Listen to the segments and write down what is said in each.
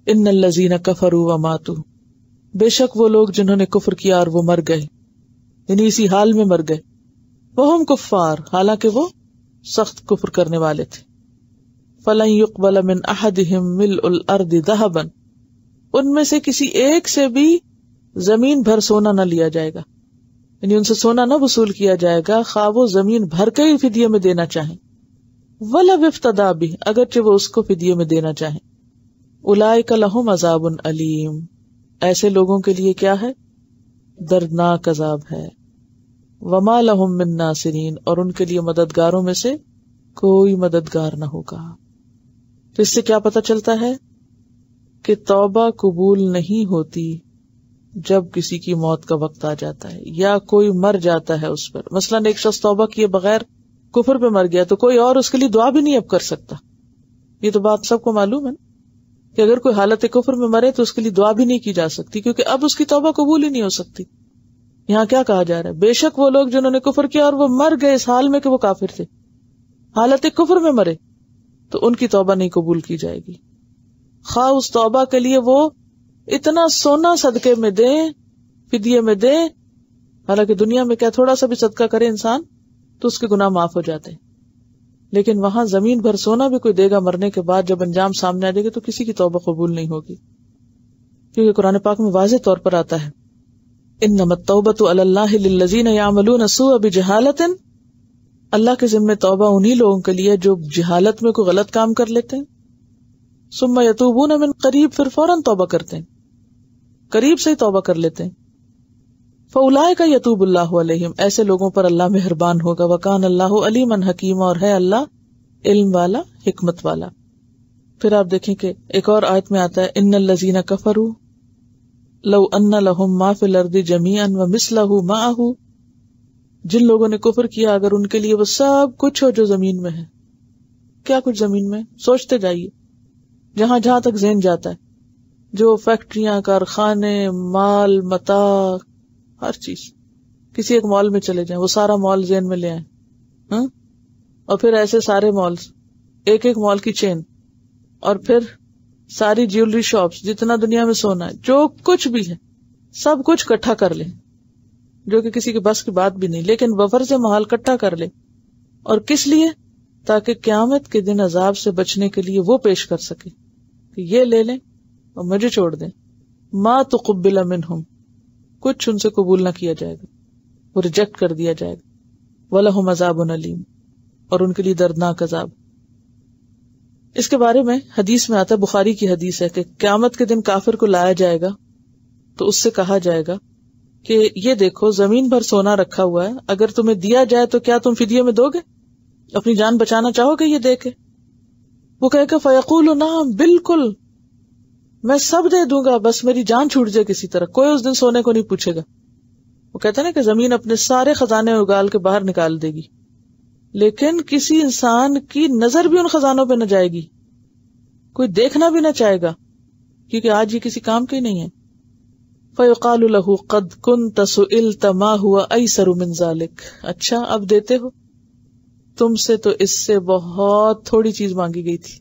ان الذین کفروا وماتوا، بے شک وہ لوگ جنہوں نے کفر کیا اور وہ مر گئے، یعنی اسی حال میں مر گئے، وہم کفار، حالانکہ وہ سخت کفر کرنے والے تھے، فلن يقبل من احدهم ملء الارض ذهبا، ان میں سے کسی ایک سے بھی زمین بھر سونا نہ لیا جائے گا، یعنی ان سے سونا نہ وصول کیا جائے گا خواہ وہ زمین بھر کے ہی فدیے میں دینا چاہیں، ولو افتدی بہ، اگرچہ وہ اس کو فدیے میں دینا چاہیں، اولئک لہم عذاب علیم، ایسے لوگوں کے لیے کیا ہے؟ دردناک عذاب ہے، وما لہم من ناصرین، اور ان کے لیے مددگاروں میں سے کوئی مددگار نہ ہوگا۔ تو اس سے کیا پتہ چلتا ہے کہ توبہ قبول نہیں ہوتی جب کسی کی موت کا وقت آ جاتا ہے یا کوئی مر جاتا ہے اس پر، مثلا ایک شخص توبہ کیے بغیر کفر پہ مر گیا تو کوئی اور اس کے لیے دعا بھی نہیں اب کر سکتا، یہ تو بات سب کو معلوم ہے نا کہ اگر کوئی حالت کفر میں مرے تو اس کے لیے دعا بھی نہیں کی جا سکتی، کیونکہ اب اس کی توبہ قبول ہی نہیں ہو سکتی۔ یہاں کیا کہا جا رہا ہے؟ بے شک وہ لوگ جنہوں نے کفر کیا اور وہ مر گئے اس حال میں کہ وہ کافر تھے، حالت کفر میں مرے، تو ان کی توبہ نہیں قبول کی جائے گی، خواہ اس توبہ کے لیے وہ اتنا سونا صدقے میں دیں، فدیے میں دیں، حالانکہ دنیا میں کیا تھوڑا سا بھی صدقہ کرے انسان تو اس کے گناہ معاف ہو جاتے ہیں، لیکن وہاں زمین بھر سونا بھی کوئی دے گا مرنے کے بعد، جب انجام سامنے آ جائے گا تو کسی کی توبہ قبول نہیں ہوگی، کیونکہ قرآن پاک میں واضح طور پر آتا ہے انما التوبۃ علی اللہ للذین یعملون السوء بجہالۃ، اللہ کے ذمہ توبہ انہی لوگوں کے لیے جو جہالت میں کوئی غلط کام کر لیتے ہیں، ثم یتوبون من قریب، پھر فوراً توبہ کرتے ہیں، قریب سے ہی توبہ کر لیتے ہیں، فاولئک یتوب اللہ علیہم، ایسے لوگوں پر اللہ مہربان ہوگا، وکان اللہ علیما حکیما، اور ہے اللہ علم والا، حکمت والا۔ پھر آپ دیکھیں کہ ایک اور آیت میں آتا ہے ان الذین کفروا لو ان لہم ما فی الارض جمیعا ومثلہ معہ، جن لوگوں نے کفر کیا اگر ان کے لیے وہ سب کچھ ہو جو زمین میں ہے، کیا کچھ زمین میں؟ سوچتے جائیے، جہاں جہاں تک ذہن جاتا ہے، جو فیکٹریاں، کارخانے، مال، متاع، ہر چیز، کسی ایک مال میں چلے جائیں، وہ سارا مال ذہن میں لے آئیں، اور پھر ایسے سارے مالز، ایک ایک مال کی چین، اور پھر ساری جیولری شاپس، جتنا دنیا میں سونا ہے، جو کچھ بھی ہے، سب کچھ اکٹھا کر لیں، جو کہ کسی کے بس کی بات بھی نہیں، لیکن وفر سے محال اکٹھا کر لے، اور کس لیے؟ تاکہ قیامت کے دن عذاب سے بچنے کے لیے وہ پیش کر سکے کہ یہ لے لیں اور مجھے چھوڑ دیں، ما تقبل منہم، کچھ ان سے قبول نہ کیا جائے گا، وہ ریجیکٹ کر دیا جائے گا، وَلَهُمْ عَذَابٌ أَلِيمٌ، اور ان کے لیے دردناک عذاب۔ اس کے بارے میں حدیث میں آتا ہے، بخاری کی حدیث ہے کہ قیامت کے دن کافر کو لایا جائے گا تو اس سے کہا جائے گا کہ یہ دیکھو زمین بھر سونا رکھا ہوا ہے، اگر تمہیں دیا جائے تو کیا تم فدیے میں دو گے؟ اپنی جان بچانا چاہو گے یہ دے کے؟ وہ کہے کہ فیقول نعم، بالکل میں سب دے دوں گا، بس میری جان چھوٹ جائے کسی طرح، کوئی اس دن سونے کو نہیں پوچھے گا۔ وہ کہتے ہیں نا کہ زمین اپنے سارے خزانے اگال کے باہر نکال دے گی، لیکن کسی انسان کی نظر بھی ان خزانوں پہ نہ جائے گی، کوئی دیکھنا بھی نہ چاہے گا، کیونکہ آج یہ کسی کام کا ہی نہیں ہے۔ فَيُقَالُ لَهُ قَدْ كُنْتَ سُئِلْتَ مَا هُوَ أَيْسَرُ مِنْ ذَلِكَ، اچھا اب دیتے ہو، تم سے تو اس سے بہت تھوڑی چیز مانگی گئی تھی،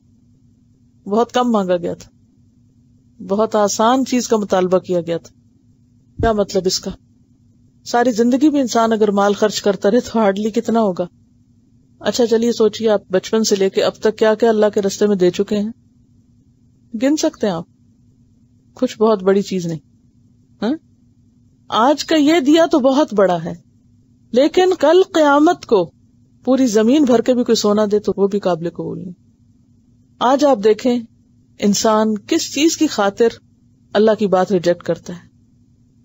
بہت کم مانگا گیا تھا، بہت آسان چیز کا مطالبہ کیا گیا تھا۔ کیا مطلب اس کا؟ ساری زندگی بھی انسان اگر مال خرچ کرتا رہے تو ہارڈلی کتنا ہوگا؟ اچھا چلیے سوچئے، آپ بچپن سے لے کے اب تک کیا کیا اللہ کے راستے میں دے چکے ہیں، گن سکتے ہیں آپ؟ کچھ بہت بڑی چیز نہیں، ہاں؟ آج کا یہ دیا تو بہت بڑا ہے، لیکن کل قیامت کو پوری زمین بھر کے بھی کوئی سونا دے تو وہ بھی قابل قبول نہیں۔ آج آپ دیکھیں انسان کس چیز کی خاطر اللہ کی بات ریجیکٹ کرتا ہے،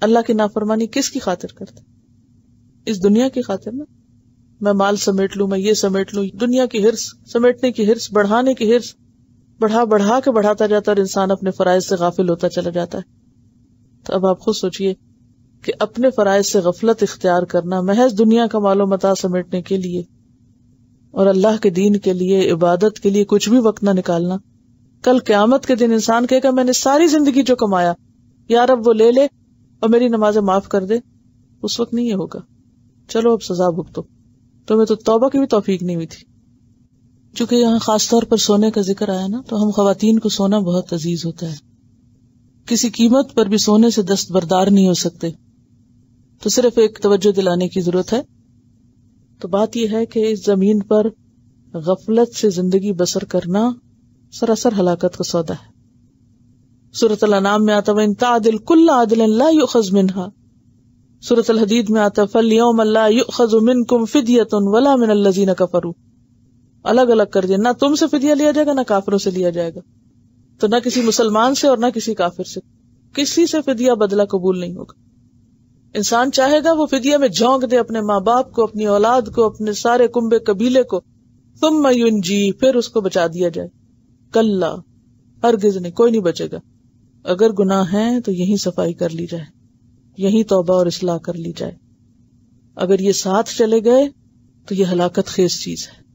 اللہ کی نافرمانی کس کی خاطر کرتا ہے؟ اس دنیا کی خاطر نا، میں مال سمیٹ لوں، میں یہ سمیٹ لوں، دنیا کی ہرس، سمیٹنے کی ہرس، بڑھانے کی ہرس، بڑھا کے بڑھاتا جاتا ہے اور انسان اپنے فرائض سے غافل ہوتا چلا جاتا ہے۔ تو اب آپ خود سوچئے کہ اپنے فرائض سے غفلت اختیار کرنا محض دنیا کا مال و متاع سمیٹنے کے لیے اور اللہ کے دین کے لیے، عبادت کے لیے کچھ بھی وقت نہ نکالنا، کل قیامت کے دن انسان کہے گا میں نے ساری زندگی جو کمایا یا رب وہ لے لے اور میری نمازیں معاف کر دے، اس وقت نہیں یہ ہوگا، چلو اب سزا بھگتو، تمہیں تو توبہ کی بھی توفیق نہیں ہوئی تھی۔ چونکہ یہاں خاص طور پر سونے کا ذکر آیا نا، تو ہم خواتین کو سونا بہت عزیز ہوتا ہے، کسی قیمت پر بھی سونے سے دستبردار نہیں ہو سکتے. تو صرف ایک توجہ دلانے کی ضرورت ہے. تو بات یہ ہے کہ اس زمین پر غفلت سے زندگی بسر کرنا سراسر ہلاکت کا سودا ہے. سورۃ الانعام میں آتا وَإِن تَعْدِلْ كُلَّ عَدْلٍ لَا يُؤْخَذْ مِنْهَا. سورۃ الحدید میں آتا فَالْيَوْمَ لَا يُؤْخَذُ مِنْكُمْ فِدْيَةٌ وَلَا مِنَ الَّذِينَ كَفَرُوا. الگ الگ کر دیا، نہ تم سے فدیہ لیا جائے گا نہ کافروں سے لیا جائے گا. تو نہ کسی مسلمان سے اور نہ کسی کافر سے، کسی سے فدیہ بدلہ قبول نہیں ہوگا. انسان چاہے گا وہ فدیہ میں جھونک دے اپنے ماں باپ کو، اپنی اولاد کو، اپنے سارے کنبے قبیلے کو، ثم ینجی، پھر اس کو بچا دیا جائے. کلا، ہرگز نہیں، کوئی نہیں بچے گا. اگر گناہ ہیں تو یہیں صفائی کر لی جائے، یہیں توبہ اور اصلاح کر لی جائے. اگر یہ ساتھ چلے گئے تو یہ ہلاکت خیز چیز ہے.